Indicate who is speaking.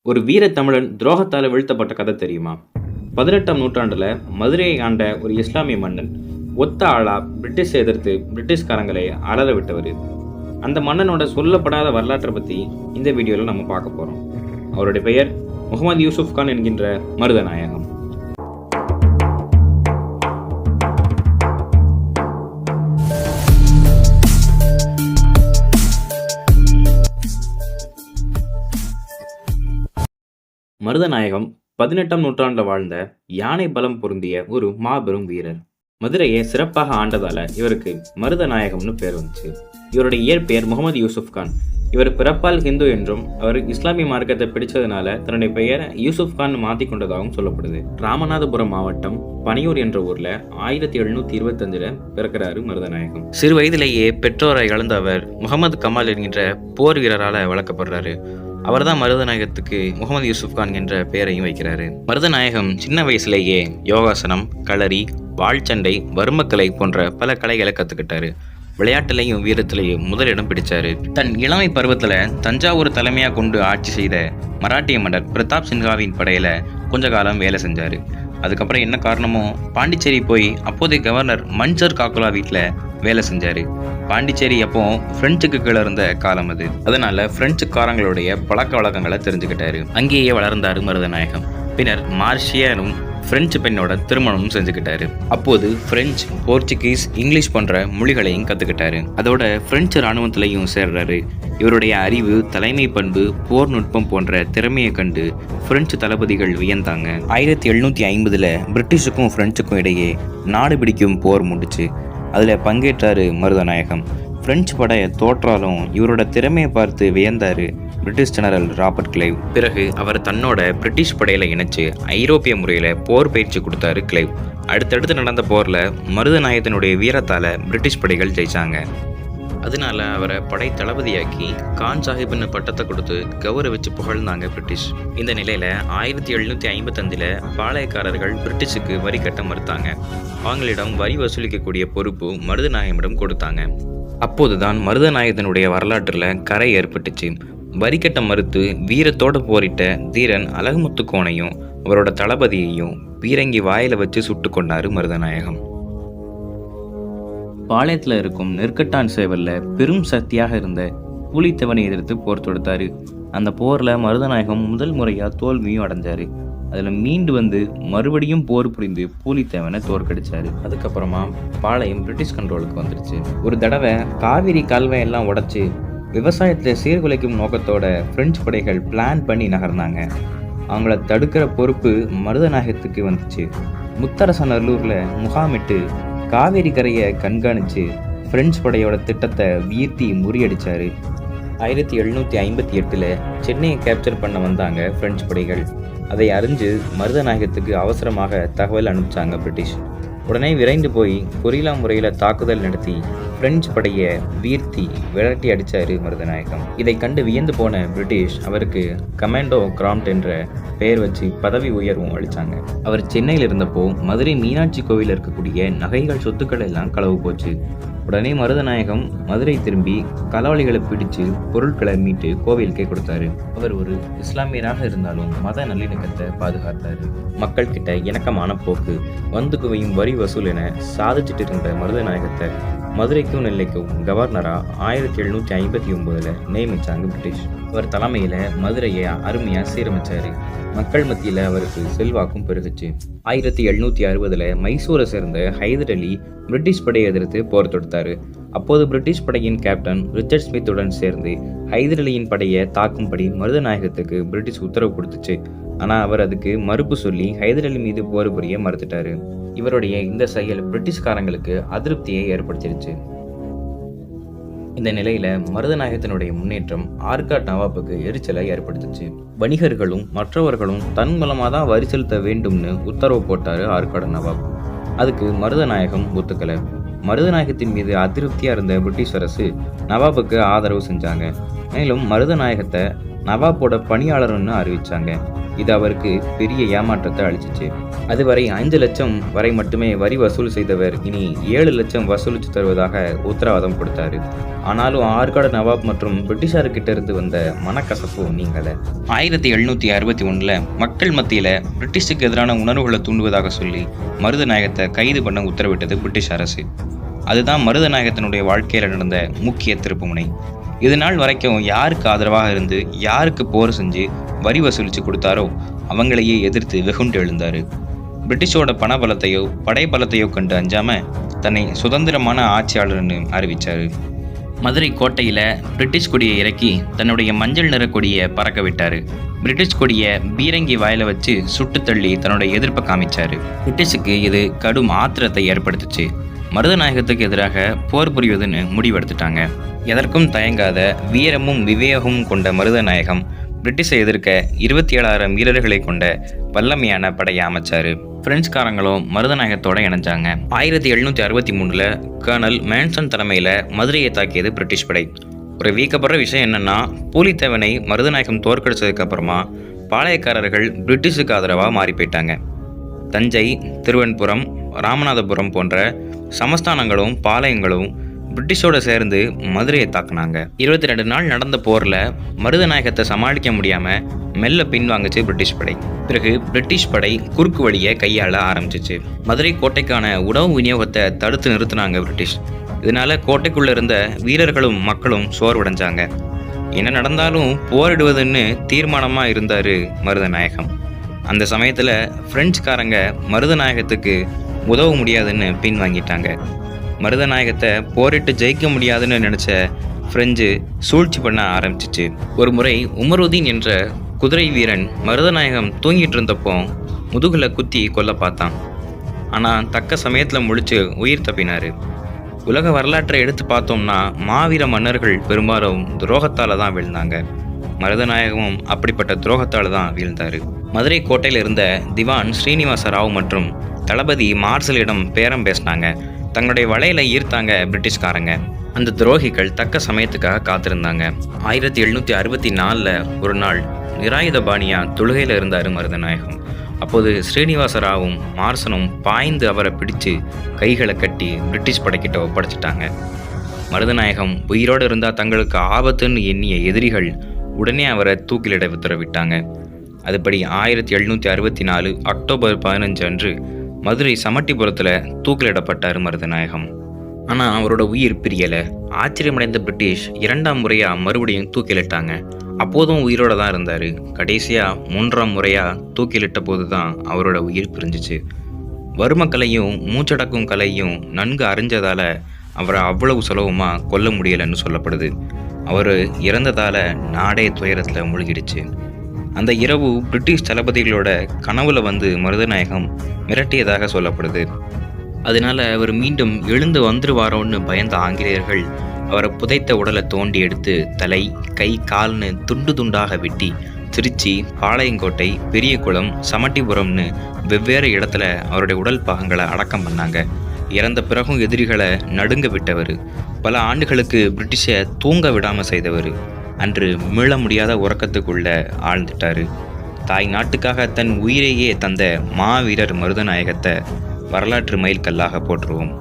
Speaker 1: ஒரு வீரத்தமிழன் துரோகத்தால் வீழ்த்தப்பட்ட கதை தெரியுமா? 18ஆம் நூற்றாண்டில் மதுரையை ஆண்ட ஒரு இஸ்லாமிய மன்னன் ஒத்த ஆளா பிரிட்டிஷை எதிர்த்து பிரிட்டிஷ்காரங்களை அலற விட்டவர். அந்த மன்னனோட சொல்லப்படாத வரலாற்றை பற்றி இந்த வீடியோவில் நம்ம பார்க்க போகிறோம். அவருடைய பெயர் முகமது யூசுப் கான் என்கின்ற மருதநாயகம். மருதநாயகம் 18ஆம் நூற்றாண்டில் வாழ்ந்த யானை பலம் பொருந்திய ஒரு மாபெரும் வீரர். மதுரையை சிறப்பாக ஆண்டதால இவருக்கு மருதநாயகம்னு பேர் வந்துச்சு. இவருடைய இயற்பெயர் முகமது யூசுப் கான். இவர் பிறப்பால் ஹிந்து என்றும் அவர் இஸ்லாமிய மார்க்கத்தை பிடிச்சதுனால தன்னுடைய பெயரை யூசுப் கான் மாற்றி கொண்டதாகவும் சொல்லப்படுது. ராமநாதபுரம் மாவட்டம் பனியூர் என்ற ஊர்ல 1725 பிறக்கிறாரு மருதநாயகம். சிறு வயதிலேயே பெற்றோரை இழந்த அவர் முகமது கமால் என்கின்ற போர் வீரரால் வளர்க்கப்படுறாரு. அவர் தான் மருதநாயகத்துக்கு முகமது யூசுப் கான் என்ற பெயரையும் வைக்கிறாரு. மருதநாயகம் சின்ன வயசுலேயே யோகாசனம், களரி, வாழ்ச்சண்டை, வர்மக்கலை போன்ற பல கலைகளை கற்றுக்கிட்டாரு. விளையாட்டுலையும் வீரத்திலையும் முதலிடம் பிடிச்சாரு. தன் இளமை பருவத்தில் தஞ்சாவூர் தலைமையாக கொண்டு ஆட்சி செய்த மராட்டிய மன்னர் பிரதாப் சின்ஹாவின் படையில கொஞ்ச காலம் வேலை செஞ்சாரு. அதுக்கப்புறம் என்ன காரணமோ பாண்டிச்சேரி போய் அப்போதைய கவர்னர் மன்சர் காக்குலா வீட்டில் வேலை செஞ்சாரு. பாண்டிச்சேரி அப்போ பிரெஞ்சுக்கு கீழே இருந்த காலம் அது. அதனால பிரெஞ்சுக்காரங்களுடைய பழக்க வழக்கங்களை தெரிஞ்சுக்கிட்டாரு. அங்கேயே வளர்ந்தாரு மருதநாயகம். பின்னர் மார்ஷியனும் பிரெஞ்சு பெண்ணோட திருமணமும் செஞ்சுக்கிட்டாரு. அப்போது பிரெஞ்சு, போர்ச்சுகீஸ், இங்கிலீஷ் போன்ற மொழிகளையும் கற்றுக்கிட்டாரு. அதோட பிரெஞ்சு இராணுவத்திலையும் சேர்றாரு. இவருடைய அறிவு, தலைமை பண்பு, போர் நுட்பம் போன்ற திறமையை கண்டு பிரெஞ்சு தளபதிகள் வியந்தாங்க. 1750 பிரிட்டிஷுக்கும் பிரெஞ்சுக்கும் இடையே நாடு பிடிக்கும் போர் முடிச்சு. அதில் பங்கேற்றாரு மருதநாயகம். பிரெஞ்சு படைய தோற்றாலும் இவரோட திறமையை பார்த்து வியந்தாரு பிரிட்டிஷ் ஜெனரல் ராபர்ட் கிளைவ். பிறகு அவர் தன்னோட பிரிட்டிஷ் படையில இணைச்சு ஐரோப்பிய முறையில் போர் பயிற்சி கொடுத்தாரு கிளைவ். அடுத்தடுத்து நடந்த போரில் மருதநாயகத்தினுடைய வீரத்தால் பிரிட்டிஷ் படைகள் ஜெயிச்சாங்க. அதனால அவரை படை தளபதியாக்கி கான் சாஹிப்னு பட்டத்தை கொடுத்து கௌரவிச்சு புகழ்ந்தாங்க பிரிட்டிஷ். இந்த நிலையில 1755 பாளையக்காரர்கள் பிரிட்டிஷுக்கு வரி கட்ட மறுத்தாங்க. அவங்களிடம் வரி வசூலிக்கக்கூடிய பொறுப்பு மருதநாயகமிடம் கொடுத்தாங்க. அப்போதுதான் மருதநாயகத்தினுடைய வரலாற்றுல கரை ஏற்பட்டுச்சு. வரி கட்ட மறுத்து வீரத்தோடு போரிட்ட தீரன் அழகுமுத்துக்கோனையும் அவரோட தளபதியையும் பீரங்கி வாயில வச்சு சுட்டு கொண்டாரு மருதநாயகம். பாளையத்தில் இருக்கும் நெற்கட்டான் சேவல்ல பெரும் சக்தியாக இருந்த பூலித்தேவனை எதிர்த்து போர் தொடுத்தாரு. அந்த போர்ல மருதநாயகம் முதல் முறையா தோல்வியும் அடைஞ்சாரு. அதில் மீண்டு வந்து மறுபடியும் போர் புரிந்து பூலித்தேவனை தோற்கடிச்சாரு. அதுக்கப்புறமா பாளையம் பிரிட்டிஷ் கண்ட்ரோலுக்கு வந்துருச்சு. ஒரு தடவை காவிரி கால்வாயெல்லாம் உடைச்சு விவசாயத்தை சீர்குலைக்கும் நோக்கத்தோட பிரெஞ்சு படைகள் பிளான் பண்ணி நகர்ந்தாங்க. அவங்கள தடுக்கிற பொறுப்பு மருதநாயகத்துக்கு வந்துச்சு. முத்தரசநல்லூர்ல முகாமிட்டு காவேரி கரையை கண்காணிச்சு பிரெஞ்சு படையோட திட்டத்தை வீழ்த்தி முறியடிச்சாரு. 1758 சென்னையை கேப்சர் பண்ண வந்தாங்க பிரெஞ்சு படைகள். அதை அறிஞ்சு மருதநாயகத்துக்கு அவசரமாக தகவல் அனுப்பிச்சாங்க பிரிட்டிஷ். உடனே விரைந்து போய் கொரில்லா முறையில் தாக்குதல் நடத்தி பிரெஞ்சு படையை வீழ்த்தி விரட்டி அடித்தார் மருதநாயகம். இதை கண்டு வியந்து போன பிரிட்டிஷ் அவருக்கு கமாண்டோ கிராம்ட் என்ற பெயர் வச்சு பதவி உயர்வும் அளித்தாங்க. அவர் சென்னையில் இருந்தப்போ மதுரை மீனாட்சி கோவிலில் இருக்கக்கூடிய நகைகள், சொத்துக்கள் எல்லாம் களவு போச்சு. உடனே மருதநாயகம் மதுரை திரும்பி களவாளிகளை பிடிச்சு பொருட்களை மீட்டு கோவிலுக்கே கொடுத்தாரு. அவர் ஒரு இஸ்லாமியராக இருந்தாலும் மத நல்லிணக்கத்தை பாதுகாத்தாரு. மக்கள் கிட்ட இணக்கமான போக்கு, வந்து குவையும் வரி வசூல் என சாதிச்சுட்டு இருந்த மருதநாயகத்தை மதுரைக்கும் நெல்லைக்கும் கவர்னரா 1759 நியமிச்சாங்க பிரிட்டிஷ். அவர் தலைமையில மதுரையை அருமையா சீரமைச்சாரு. மக்கள் மத்தியில அவருக்கு செல்வாக்கும் பெருகுச்சு. 1760 மைசூரை சேர்ந்த ஹைதர் அலி பிரிட்டிஷ் படையை எதிர்த்து போர் தொடுத்தாரு. அப்போது பிரிட்டிஷ் படையின் கேப்டன் ரிச்சர்ட் ஸ்மித்துடன் சேர்ந்து ஹைதர் அலியின் படையை தாக்கும்படி மருதநாயகத்துக்கு பிரிட்டிஷ் உத்தரவு கொடுத்துச்சு. ஆனால் அவர் அதுக்கு மறுப்பு சொல்லி ஹைதர் அலி மீது போர் புரிய மறுத்துட்டாரு. இவருடைய இந்த செயல் பிரிட்டிஷ்காரங்களுக்கு அதிருப்தியை ஏற்படுத்திருச்சு. இந்த நிலையில மருதநாயகத்தினுடைய முன்னேற்றம் ஆர்காட் நவாபுக்கு எரிச்சலை ஏற்படுத்துச்சு. வணிகர்களும் மற்றவர்களும் தன் மூலமாக தான் வரி செலுத்த வேண்டும்னு உத்தரவு போட்டாரு ஆர்காட் நவாப். அதுக்கு மருதநாயகம் ஒத்துக்கலை. மருதநாயகத்தின் மீது அதிருப்தியா இருந்த பிரிட்டிஷ் அரசு நவாபுக்கு ஆதரவு செஞ்சாங்க. மேலும் மருதநாயகத்தை நவாபோட பணியாளர்னு அறிவிச்சாங்க. இது அவருக்கு பெரிய ஏமாற்றத்தை அளிச்சிச்சு. அதுவரை 5 லட்சம் வரை மட்டுமே வரி வசூல் செய்தவர் இனி 7 லட்சம் வசூலித்து தருவதாக உத்தரவாதம் கொடுத்தாரு. ஆனாலும் ஆற்காடு நவாப் மற்றும் பிரிட்டிஷார்கிட்ட இருந்து வந்த மனக்கசப்பு நீங்கல. 1761 மக்கள் மத்தியில் பிரிட்டிஷுக்கு எதிரான உணர்வுகளை தூண்டுவதாக சொல்லி மருதநாயகத்தை கைது பண்ண உத்தரவிட்டது பிரிட்டிஷ் அரசு. அதுதான் மருதநாயகத்தினுடைய வாழ்க்கையில் நடந்த முக்கிய திருப்புமுனை. இது நாள் வரைக்கும் யாருக்கு ஆதரவாக இருந்து யாருக்கு போர் செஞ்சு வரி வசூலித்து கொடுத்தாரோ அவங்களையே எதிர்த்து வெகுண்டு எழுந்தார். பிரிட்டிஷோட பணபலத்தையோ படைபலத்தையோ கண்டு அஞ்சாம தன்னை சுதந்திரமான ஆட்சியாளர்னு அறிவித்தார். மதுரை கோட்டையில் பிரிட்டிஷ் கொடியை இறக்கி தன்னுடைய மஞ்சள் நிற கொடியை பறக்க விட்டார். பிரிட்டிஷ் கொடியை பீரங்கி வாயில வச்சு சுட்டு தள்ளி தன்னுடைய எதிர்ப்பை காமிச்சார். பிரிட்டிஷுக்கு இது கடும் ஆத்திரத்தை ஏற்படுத்துச்சு. மருதநாயகத்துக்கு எதிராக போர் புரிவதுன்னு முடிவெடுத்துட்டாங்க. எதற்கும் தயங்காத வீரமும் விவேகமும் கொண்ட மருதநாயகம் பிரிட்டிஷை எதிர்க்க 27,000 வீரர்களை கொண்ட வல்லமையான படையை அமைச்சாரு. பிரெஞ்சுக்காரங்களும் மருதநாயகத்தோட இணைஞ்சாங்க. 1763 கர்னல் மேன்சன் தலைமையில் மதுரையை தாக்கியது பிரிட்டிஷ் படை. ஒரு வியக்கப்படுற விஷயம் என்னன்னா, பூலித்தேவனை மருதநாயகம் தோற்கடிச்சதுக்கு அப்புறமா பாளையக்காரர்கள் பிரிட்டிஷுக்கு ஆதரவாக மாறி போயிட்டாங்க. தஞ்சை, திருவன்புரம், ராமநாதபுரம் போன்ற சமஸ்தானங்களும் பாளையங்களும் பிரிட்டிஷோட சேர்ந்து மதுரையை தாக்குனாங்க. 22 நாள் நடந்த போரில் மருதநாயகத்தை சமாளிக்க முடியாமல் மெல்ல பின்வாங்குச்சு பிரிட்டிஷ் படை. பிறகு பிரிட்டிஷ் படை குறுக்கு வழியை கையாள ஆரம்பிச்சிச்சு. மதுரை கோட்டைக்கான உணவு விநியோகத்தை தடுத்து நிறுத்தினாங்க பிரிட்டிஷ். இதனால கோட்டைக்குள்ள இருந்த வீரர்களும் மக்களும் சோர்வடைஞ்சாங்க. என்ன நடந்தாலும் போரிடுவதுன்னு தீர்மானமாக இருந்தார் மருதநாயகம். அந்த சமயத்தில் பிரெஞ்சுக்காரங்க மருதநாயகத்துக்கு உதவ முடியாதுன்னு பின்வாங்கிட்டாங்க. மருதநாயகத்தை போரிட்டு ஜெயிக்க முடியாதுன்னு நினச்ச பிரெஞ்சு சூழ்ச்சி பண்ண ஆரம்பிச்சிச்சு. ஒரு முறை உமருதீன் என்ற குதிரை வீரன் மருதநாயகம் தூங்கிட்டு இருந்தப்போ முதுகில் குத்தி கொல்ல பார்த்தான். ஆனால் தக்க சமயத்தில் முழிச்சு உயிர் தப்பினார். உலக வரலாற்றை எடுத்து பார்த்தோம்னா மாவீர மன்னர்கள் பெரும்பாலும் துரோகத்தால் தான் வீழ்ந்தாங்க. மருதநாயகமும் அப்படிப்பட்ட துரோகத்தால் தான் வீழ்ந்தார். மதுரை கோட்டையில் இருந்த திவான் ஸ்ரீனிவாச ராவ் மற்றும் தளபதி மார்சலிடம் பேரம் பேசினாங்க. தங்களுடைய வலையில ஈர்த்தாங்க பிரிட்டிஷ்காரங்க. அந்த துரோகிகள் தக்க சமயத்துக்காக காத்திருந்தாங்க. 1764 ஒரு நாள் நிராயுதபாணியா தொழுகையில் இருந்தார் மருதநாயகம். அப்போது ஸ்ரீனிவாசராவும் மார்சனும் பாய்ந்து அவரை பிடிச்சு கைகளை கட்டி பிரிட்டிஷ் படைக்கிட்ட ஒப்படைச்சிட்டாங்க. மருதநாயகம் உயிரோடு இருந்தால் தங்களுக்கு ஆபத்துன்னு எண்ணிய எதிரிகள் உடனே அவரை தூக்கிலிட உத்தரவிட்டாங்க. அதுபடி 1764 அக்டோபர் 15 அன்று மதுரை சமட்டிபுரத்தில் தூக்கிலிடப்பட்டார் மருதநாயகம். ஆனால் அவரோட உயிர் பிரியலை. ஆச்சரியமடைந்த பிரிட்டிஷ் 2ஆம் முறையாக மறுபடியும் தூக்கிலிட்டாங்க. அப்போதும் உயிரோடு தான் இருந்தார். கடைசியாக 3ஆம் முறையாக தூக்கிலிட்ட போது தான் அவரோட உயிர் பிரிஞ்சிச்சு. வறுமக்கலையும் மூச்சடக்கும் கலையும் நன்கு அறிஞ்சதால் அவரை அவ்வளவு சுலபமாக கொல்ல முடியலைன்னு சொல்லப்படுது. அவர் இறந்ததால் நாடே துயரத்தில் மூழ்கிடுச்சு. அந்த இரவு பிரிட்டிஷ் தளபதிகளோட கனவுல வந்து மருதநாயகம் மிரட்டியதாக சொல்லப்படுது. அதனால அவர் மீண்டும் எழுந்து வந்துருவாரோன்னு பயந்த ஆங்கிலேயர்கள் அவரை புதைத்த உடலை தோண்டி எடுத்து தலை, கை, கால்னு துண்டு துண்டாக வெட்டி திருச்சி, பாளையங்கோட்டை, பெரியகுளம், சமட்டிபுரம்னு வெவ்வேறு இடத்துல அவருடைய உடல் பாகங்களை அடக்கம் பண்ணாங்க. இறந்த பிறகும் எதிரிகளை நடுங்க விட்டவர். பல ஆண்டுகளுக்கு பிரிட்டிஷை தூங்க விடாமல் செய்தவர். அன்று மீள முடியாத உறக்கத்துக்குள்ள ஆழ்ந்துட்டார். தாய் நாட்டுக்காக தன் உயிரையே தந்த மாவீரர் மருதநாயகத்தை வரலாற்று மைல்கல்லாக போற்றுவோம்.